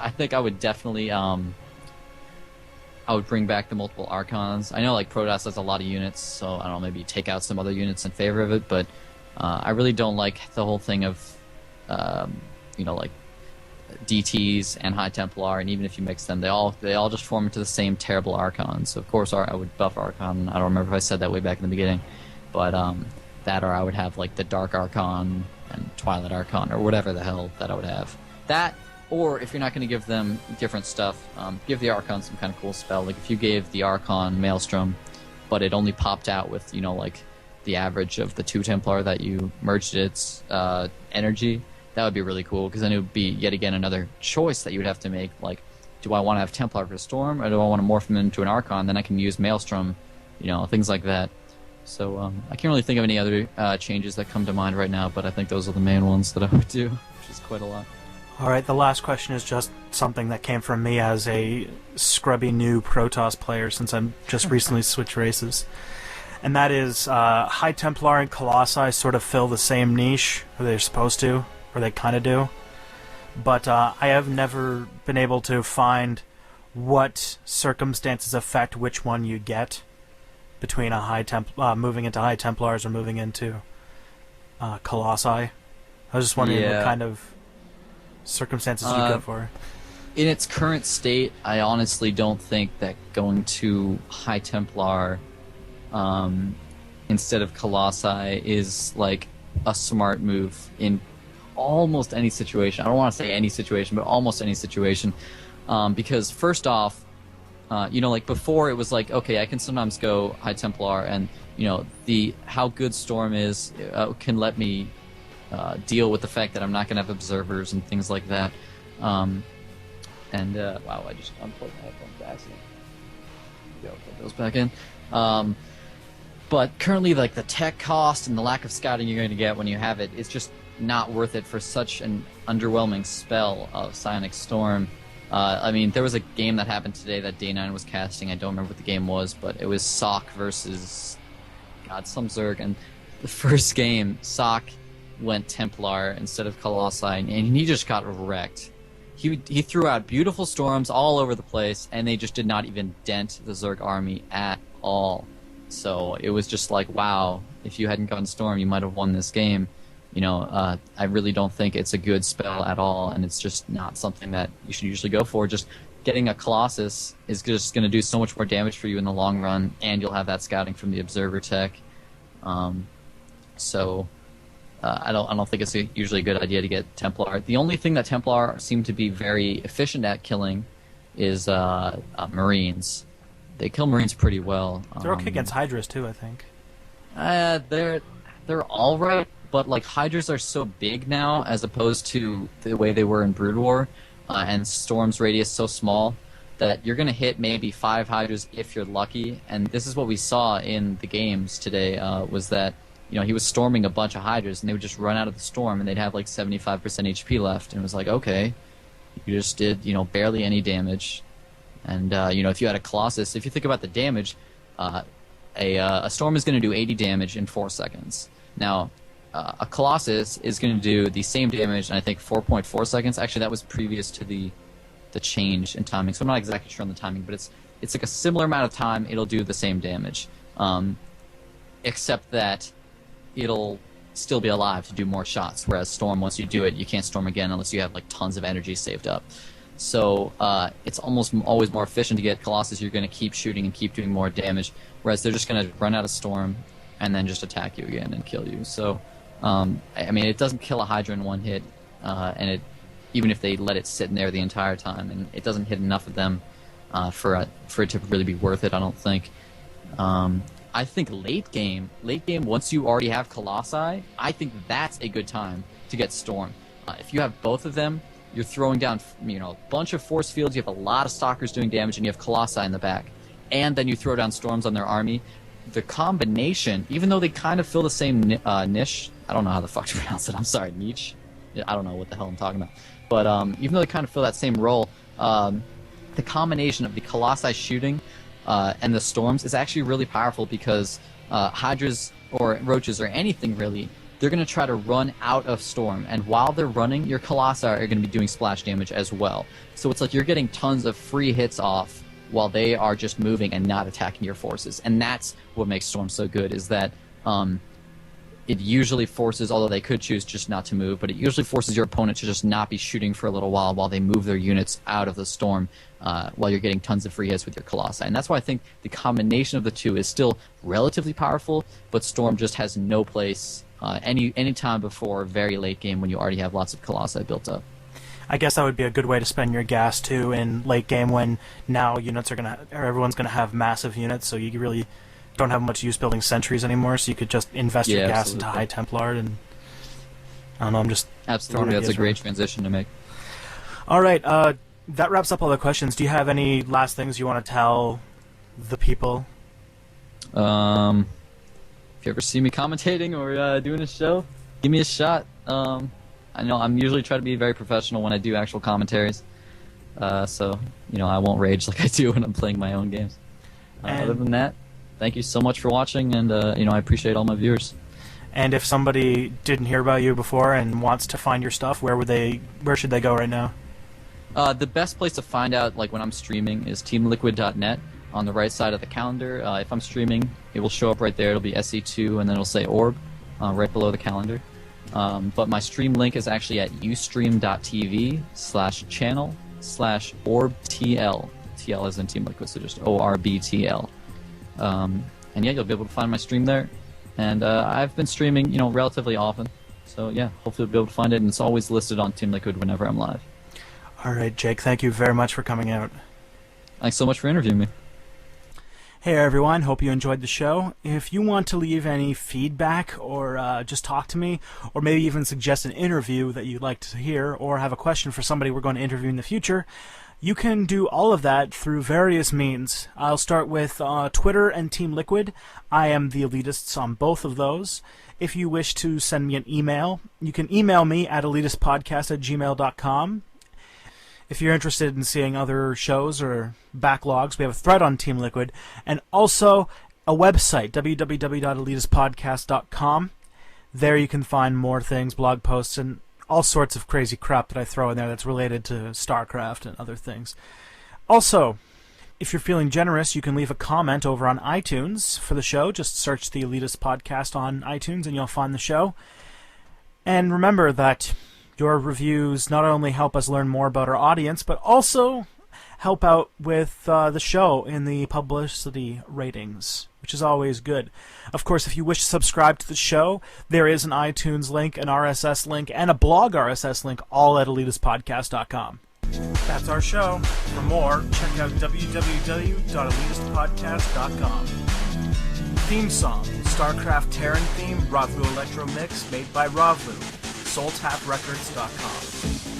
I think I would definitely I would bring back the multiple Archons. I know like Protoss has a lot of units, so I don't know, maybe take out some other units in favor of it, but I really don't like the whole thing of like DTs and High Templar, and even if you mix them, they all just form into the same terrible Archon. So of course I would buff Archon. I don't remember if I said that way back in the beginning, but that, or I would have like the Dark Archon and Twilight Archon, or whatever the hell that I would have. That, or if you're not going to give them different stuff, give the Archon some kind of cool spell. Like if you gave the Archon Maelstrom, but it only popped out with like the average of the 2 Templar that you merged its energy. That would be really cool, because then it would be yet again another choice that you would have to make. Like, do I want to have Templar for Storm, or do I want to morph them into an Archon? Then I can use Maelstrom, things like that. So I can't really think of any other changes that come to mind right now, but I think those are the main ones that I would do, which is quite a lot. All right, the last question is just something that came from me as a scrubby new Protoss player, since I'm just recently switched races. And that is, High Templar and Colossi sort of fill the same niche, or they're supposed to, or they kind of do. But I have never been able to find what circumstances affect which one you get between a moving into High Templars or moving into Colossi. I was just wondering what kind of circumstances you go for. In its current state, I honestly don't think that going to High Templar instead of Colossi is like a smart move in almost any situation. I don't want to say any situation, but almost any situation. Because first off, like before it was like, okay, I can sometimes go High Templar, and how good Storm is can let me deal with the fact that I'm not going to have observers and things like that. Wow, I just unplugged my headphones by accident. Go put those back in. But currently, like the tech cost and the lack of scouting you're going to get when you have it, it's just not worth it for such an underwhelming spell of Psionic Storm. There was a game that happened today that Day9 was casting. I don't remember what the game was, but it was Sock versus some Zerg, and the first game, Sock went Templar instead of Colossi, and he just got wrecked. He threw out beautiful storms all over the place, and they just did not even dent the Zerg army at all. So it was just like, wow, if you hadn't gone Storm, you might have won this game. I really don't think it's a good spell at all, and it's just not something that you should usually go for. Just getting a Colossus is just going to do so much more damage for you in the long run, and you'll have that scouting from the Observer tech. I don't think it's usually a good idea to get Templar. The only thing that Templar seem to be very efficient at killing is Marines. They kill Marines pretty well. They're okay against Hydras too, I think. They're all right, but like Hydras are so big now as opposed to the way they were in Brood War, and Storm's radius so small that you're going to hit maybe 5 Hydras if you're lucky. And this is what we saw in the games today, was that he was storming a bunch of Hydras, and they would just run out of the storm, and they'd have like 75% HP left, and it was like, okay, you just did barely any damage. And if you had a Colossus, if you think about the damage, a storm is going to do 80 damage in 4 seconds. Now, a Colossus is going to do the same damage in, I think, 4.4 seconds. Actually, that was previous to the change in timing, so I'm not exactly sure on the timing, but it's like a similar amount of time it'll do the same damage, except that it'll still be alive to do more shots, whereas Storm, once you do it, you can't Storm again unless you have like tons of energy saved up. So it's almost always more efficient to get Colossus. You're going to keep shooting and keep doing more damage, whereas they're just going to run out of Storm and then just attack you again and kill you. So, it doesn't kill a Hydra in one hit, and even if they let it sit in there the entire time, and it doesn't hit enough of them for it to really be worth it, I don't think. I think late game, once you already have Colossi, I think that's a good time to get Storm. If you have both of them, you're throwing down a bunch of force fields, you have a lot of Stalkers doing damage, and you have Colossi in the back. And then you throw down Storms on their army. The combination, even though they kind of fill the same niche, I don't know how the fuck to pronounce it, I'm sorry, niche? I don't know what the hell I'm talking about. But even though they kind of fill that same role, the combination of the Colossi shooting and the Storms is actually really powerful, because Hydras or Roaches or anything really they're going to try to run out of Storm. And while they're running, your Colossi are going to be doing splash damage as well. So it's like you're getting tons of free hits off while they are just moving and not attacking your forces. And that's what makes Storm so good, is that it usually forces, although they could choose just not to move, but it usually forces your opponent to just not be shooting for a little while they move their units out of the Storm, while you're getting tons of free hits with your Colossi. And that's why I think the combination of the two is still relatively powerful, but Storm just has no place any time before very late game when you already have lots of Colossi built up. I guess that would be a good way to spend your gas too in late game, when now everyone's gonna have massive units, so you really don't have much use building sentries anymore. So you could just invest your gas into High Templar, and I don't know. I'm just absolutely that's a great transition to make. All right, that wraps up all the questions. Do you have any last things you want to tell the people? If you ever see me commentating or doing a show, give me a shot. I know I'm usually trying to be very professional when I do actual commentaries, so I won't rage like I do when I'm playing my own games. Other than that, thank you so much for watching, and I appreciate all my viewers. And if somebody didn't hear about you before and wants to find your stuff, where should they go right now? The best place to find out, like when I'm streaming, is teamliquid.net. On the right side of the calendar, if I'm streaming, it will show up right there. It'll be SE2, and then it'll say Orb right below the calendar. But my stream link is actually at ustream.tv/channel/OrbTL. TL as in Team Liquid, so just ORBTL. And yeah, you'll be able to find my stream there. And I've been streaming, relatively often. So yeah, hopefully you'll be able to find it, and it's always listed on Team Liquid whenever I'm live. All right, Jake, thank you very much for coming out. Thanks so much for interviewing me. Hey everyone, hope you enjoyed the show. If you want to leave any feedback or just talk to me, or maybe even suggest an interview that you'd like to hear, or have a question for somebody we're going to interview in the future, you can do all of that through various means. I'll start with Twitter and Team Liquid. I am the Elitists on both of those. If you wish to send me an email, you can email me at elitistpodcast@gmail.com. If you're interested in seeing other shows or backlogs, we have a thread on Team Liquid, and also a website, www.elitistpodcast.com. There you can find more things, blog posts, and all sorts of crazy crap that I throw in there that's related to StarCraft and other things. Also, if you're feeling generous, you can leave a comment over on iTunes for the show. Just search the Elitist Podcast on iTunes and you'll find the show. And remember that your reviews not only help us learn more about our audience, but also help out with the show in the publicity ratings, which is always good. Of course, if you wish to subscribe to the show, there is an iTunes link, an RSS link, and a blog RSS link, all at elitistpodcast.com. That's our show. For more, check out www.elitistpodcast.com. Theme song, StarCraft Terran theme, Ravlu Electro Mix, made by Ravlu. SoulTapRecords.com.